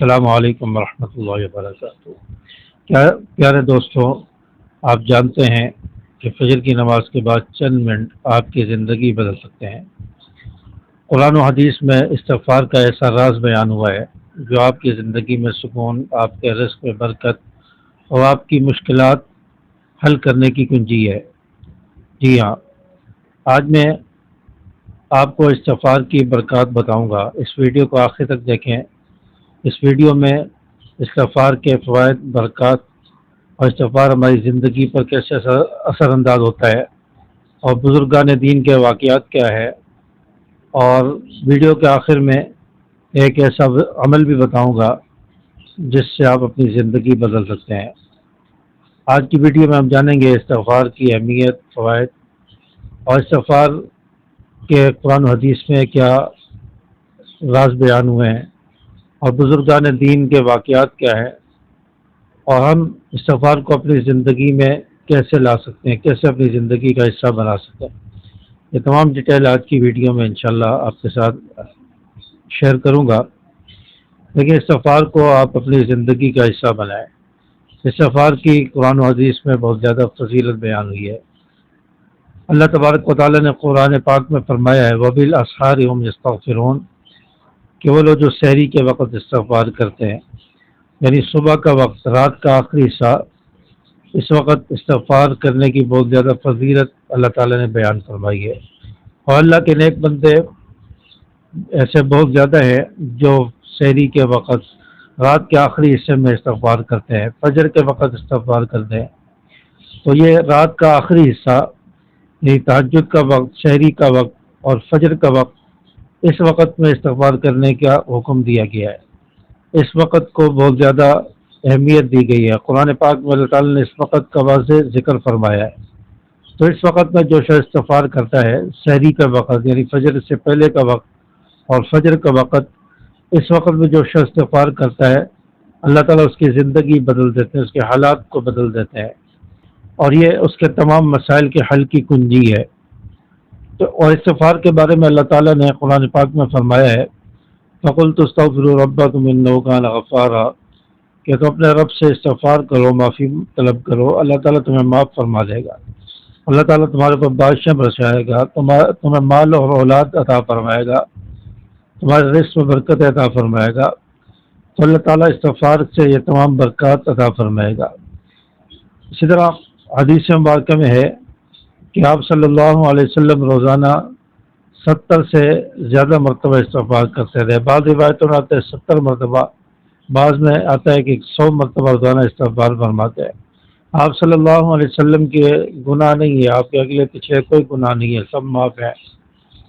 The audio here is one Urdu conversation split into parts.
السلام علیکم ورحمۃ اللہ وبرکاتہ۔ کیا پیارے دوستوں، آپ جانتے ہیں کہ فجر کی نماز کے بعد چند منٹ آپ کی زندگی بدل سکتے ہیں۔ قرآن و حدیث میں استغفار کا ایسا راز بیان ہوا ہے جو آپ کی زندگی میں سکون، آپ کے رزق میں برکت اور آپ کی مشکلات حل کرنے کی کنجی ہے۔ جی ہاں، آج میں آپ کو استغفار کی برکات بتاؤں گا۔ اس ویڈیو کو آخر تک دیکھیں۔ اس ویڈیو میں استغفار کے فوائد، برکات اور استغفار ہماری زندگی پر کیسے اثر انداز ہوتا ہے، اور بزرگان دین کے واقعات کیا ہے، اور ویڈیو کے آخر میں ایک ایسا عمل بھی بتاؤں گا جس سے آپ اپنی زندگی بدل سکتے ہیں۔ آج کی ویڈیو میں ہم جانیں گے استغفار کی اہمیت، فوائد اور استغفار کے قرآن و حدیث میں کیا راز بیان ہوئے ہیں، اور بزرگان دین کے واقعات کیا ہیں، اور ہم استغفار کو اپنی زندگی میں کیسے لا سکتے ہیں، کیسے اپنی زندگی کا حصہ بنا سکتے ہیں۔ یہ تمام ڈیٹیل آج کی ویڈیو میں انشاءاللہ آپ کے ساتھ شیئر کروں گا۔ لیکن استغفار کو آپ اپنی زندگی کا حصہ بنائیں۔ استغفار کی قرآن و حدیث میں بہت زیادہ فضیلت بیان ہوئی ہے۔ اللہ تبارک و تعالیٰ نے قرآن پاک میں فرمایا ہے وَبِالْأَسْحَارِ هُمْ يَسْتَغْفِرُونَ، کہ وہ لوگ جو سحری کے وقت استغفار کرتے ہیں، یعنی صبح کا وقت، رات کا آخری حصہ، اس وقت استغفار کرنے کی بہت زیادہ فضیلت اللہ تعالیٰ نے بیان فرمائی ہے۔ اور اللہ کے نیک بندے ایسے بہت زیادہ ہیں جو سحری کے وقت، رات کے آخری حصے میں استغفار کرتے ہیں، فجر کے وقت استغفار کرتے ہیں۔ تو یہ رات کا آخری حصہ، یعنی تہجد کا وقت، سحری کا وقت اور فجر کا وقت، اس وقت میں استغفار کرنے کا حکم دیا گیا ہے۔ اس وقت کو بہت زیادہ اہمیت دی گئی ہے۔ قرآن پاک میں اللہ تعالیٰ نے اس وقت کا واضح ذکر فرمایا ہے۔ تو اس وقت میں جو شخص استغفار کرتا ہے، سحری کا وقت یعنی فجر سے پہلے کا وقت اور فجر کا وقت، اس وقت میں جو شخص استغفار کرتا ہے، اللہ تعالیٰ اس کی زندگی بدل دیتے ہیں، اس کے حالات کو بدل دیتے ہیں، اور یہ اس کے تمام مسائل کے حل کی کنجی ہے۔ اور استغفار کے بارے میں اللہ تعالیٰ نے قرآن پاک میں فرمایا ہے فَقُلْتُ اسْتَغْفِرُوا رَبَّكُمْ إِنَّهُ كَانَ غَفَّارًا، کہ تم اپنے رب سے استغفار کرو، معافی طلب کرو، اللہ تعالیٰ تمہیں معاف فرما دے گا، اللہ تعالیٰ تمہارے اوپر بارشیں برسائے گا، تمہیں مال اور اولاد عطا فرمائے گا، تمہارے رزق میں برکت عطا فرمائے گا۔ تو اللہ تعالیٰ استغفار سے یہ تمام برکات عطا فرمائے گا۔ اسی طرح حدیث مبارکہ میں ہے کہ آپ صلی اللہ علیہ وسلم روزانہ 70 سے زیادہ مرتبہ استغفار کرتے رہے۔ بعض روایتوں میں آتا ہے 70 مرتبہ، بعض میں آتا ہے کہ 100 مرتبہ روزانہ استغفار فرماتے ہیں۔ آپ صلی اللہ علیہ وسلم کے گناہ نہیں ہے، آپ کے اگلے پیچھے کوئی گناہ نہیں ہے، سب معاف ہے،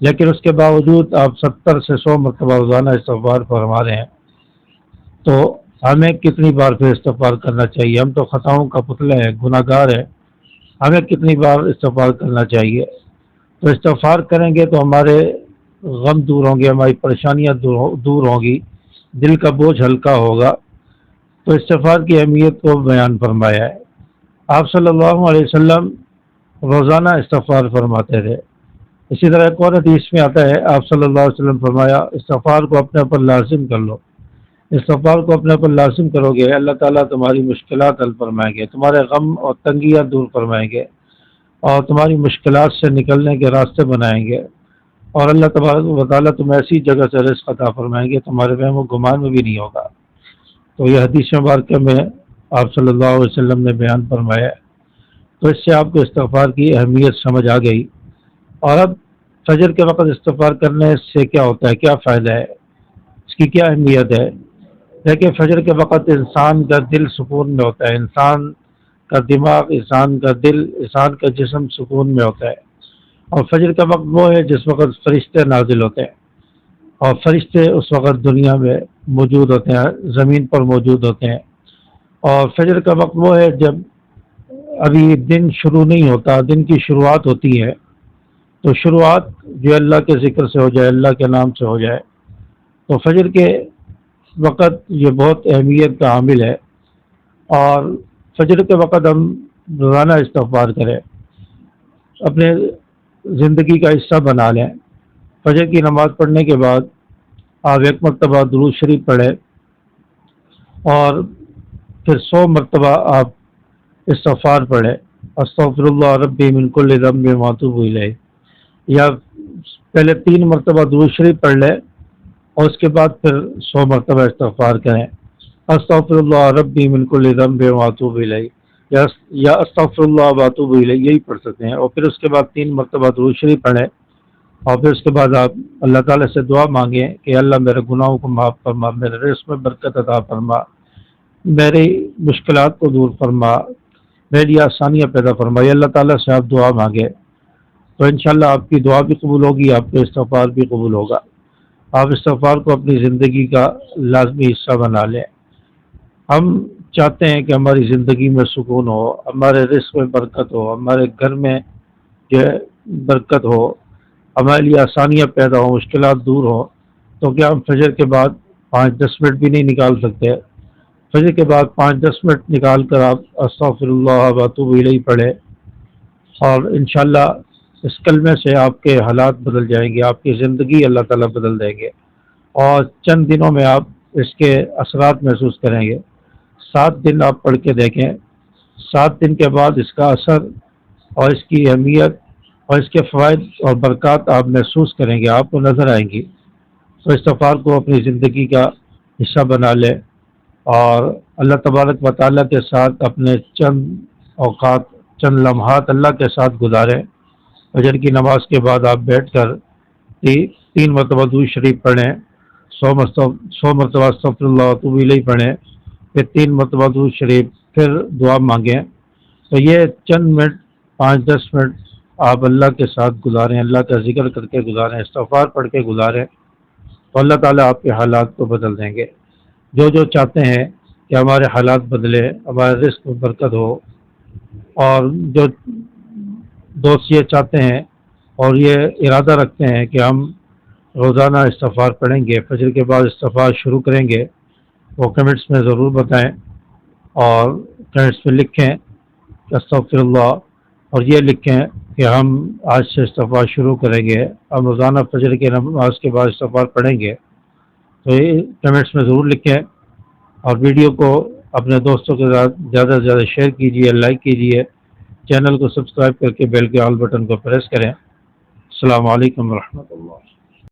لیکن اس کے باوجود آپ 70 سے 100 مرتبہ روزانہ استغفار فرما رہے ہیں۔ تو ہمیں کتنی بار پھر استغفار کرنا چاہیے؟ ہم تو خطاؤں کا پتلا ہے، گناہ گار ہے، ہمیں کتنی بار استغفار کرنا چاہیے؟ تو استغفار کریں گے تو ہمارے غم دور ہوں گے، ہماری پریشانیاں دور ہوں گی، دل کا بوجھ ہلکا ہوگا۔ تو استغفار کی اہمیت کو بیان فرمایا ہے۔ آپ صلی اللہ علیہ وسلم روزانہ استغفار فرماتے تھے۔ اسی طرح ایک اور حدیث میں آتا ہے، آپ صلی اللہ علیہ وسلم فرمایا استغفار کو اپنے اوپر لازم کر لو، استغفار کو اپنے اوپر لازم کرو گے، اللہ تعالیٰ تمہاری مشکلات حل فرمائیں گے، تمہارے غم اور تنگیاں دور فرمائیں گے، اور تمہاری مشکلات سے نکلنے کے راستے بنائیں گے، اور اللہ تبارک و تعالیٰ تمہیں ایسی جگہ سے رزق عطا فرمائیں گے تمہارے وہم و گمان میں بھی نہیں ہوگا۔ تو یہ حدیث مبارکہ میں آپ صلی اللہ علیہ وسلم نے بیان فرمایا ہے۔ تو اس سے آپ کو استغفار کی اہمیت سمجھ آ گئی۔ اور اب فجر کے وقت استغفار کرنے سے کیا ہوتا ہے، کیا فائدہ ہے، اس کی کیا اہمیت ہے؟ دیکھیں، فجر کے وقت انسان کا دل سکون میں ہوتا ہے، انسان کا دماغ، انسان کا دل، انسان کا جسم سکون میں ہوتا ہے۔ اور فجر کا وقت وہ ہے جس وقت فرشتے نازل ہوتے ہیں، اور فرشتے اس وقت دنیا میں موجود ہوتے ہیں، زمین پر موجود ہوتے ہیں۔ اور فجر کا وقت وہ ہے جب ابھی دن شروع نہیں ہوتا، دن کی شروعات ہوتی ہے۔ تو شروعات جو اللہ کے ذکر سے ہو جائے، اللہ کے نام سے ہو جائے، تو فجر کے وقت یہ بہت اہمیت کا حامل ہے۔ اور فجر کے وقت ہم روزانہ استغفار کریں، اپنے زندگی کا حصہ بنا لیں۔ فجر کی نماز پڑھنے کے بعد آپ ایک مرتبہ درود شریف پڑھیں، اور پھر 100 مرتبہ آپ استغفار پڑھیں، استغفر اللہ ربی من کل ذنب و اتوب الیہ، یا پہلے 3 مرتبہ درود شریف پڑھ لیں اور اس کے بعد پھر 100 مرتبہ استغفار کریں، استغفر اللہ ربی من کل ذنب و اتوب الیہ، یا استغفر اللہ و اتوب الیہ، یہی پڑھ سکتے ہیں۔ اور پھر اس کے بعد 3 مرتبہ درود شریف پڑھیں، اور پھر اس کے بعد آپ اللہ تعالیٰ سے دعا مانگیں کہ اللہ میرے گناہوں کو معاف فرما، میرے رزق میں برکت عطا فرما، میری مشکلات کو دور فرما، میری آسانیاں پیدا فرما۔ یہ اللہ تعالیٰ سے آپ دعا مانگیں تو انشاءاللہ آپ کی دعا بھی قبول ہوگی، آپ کا استغفار بھی قبول ہوگا۔ آپ استغفار کو اپنی زندگی کا لازمی حصہ بنا لیں۔ ہم چاہتے ہیں کہ ہماری زندگی میں سکون ہو، ہمارے رزق میں برکت ہو، ہمارے گھر میں جو ہے برکت ہو، ہمارے لیے آسانیاں پیدا ہوں، مشکلات دور ہوں، تو کیا ہم فجر کے بعد 5-10 منٹ بھی نہیں نکال سکتے؟ فجر کے بعد 5-10 منٹ نکال کر آپ استغفر اللہ و اتوب الیہ پڑھیں، اور انشاءاللہ اس کلمے سے آپ کے حالات بدل جائیں گے، آپ کی زندگی اللہ تعالیٰ بدل دیں گے، اور چند دنوں میں آپ اس کے اثرات محسوس کریں گے۔ 7 دن آپ پڑھ کے دیکھیں، 7 دن کے بعد اس کا اثر اور اس کی اہمیت اور اس کے فوائد اور برکات آپ محسوس کریں گے، آپ کو نظر آئیں گی۔ تو استغفار کو اپنی زندگی کا حصہ بنا لیں، اور اللہ تبارک و تعالیٰ کے ساتھ اپنے چند اوقات، چند لمحات اللہ کے ساتھ گزاریں۔ فجر کی نماز کے بعد آپ بیٹھ کر 3 مرتبہ درود شریف پڑھیں، 100 مرتبہ استغفر اللہ و اتوب الیہ پڑھیں، پھر 3 مرتبہ درود شریف، پھر دعا مانگیں۔ تو یہ چند منٹ، 5-10 منٹ آپ اللہ کے ساتھ گزاریں، اللہ کا ذکر کر کے گزاریں، استغفار پڑھ کے گزاریں، تو اللہ تعالیٰ آپ کے حالات کو بدل دیں گے۔ جو چاہتے ہیں کہ ہمارے حالات بدلے، ہمارے رزق میں برکت ہو، اور جو دوست یہ چاہتے ہیں اور یہ ارادہ رکھتے ہیں کہ ہم روزانہ استغفار پڑھیں گے، فجر کے بعد استغفار شروع کریں گے، وہ کمنٹس میں ضرور بتائیں، اور کمنٹس میں لکھیں کہ استغفر اللہ، اور یہ لکھیں کہ ہم آج سے استغفار شروع کریں گے، ہم روزانہ فجر کی نماز کے بعد استغفار پڑھیں گے۔ تو یہ کمنٹس میں ضرور لکھیں، اور ویڈیو کو اپنے دوستوں کے ساتھ زیادہ سے زیادہ شیئر کیجیے، لائک کیجیے، چینل کو سبسکرائب کر کے بیل کے آل بٹن کو پریس کریں۔ السلام علیکم ورحمۃ اللہ۔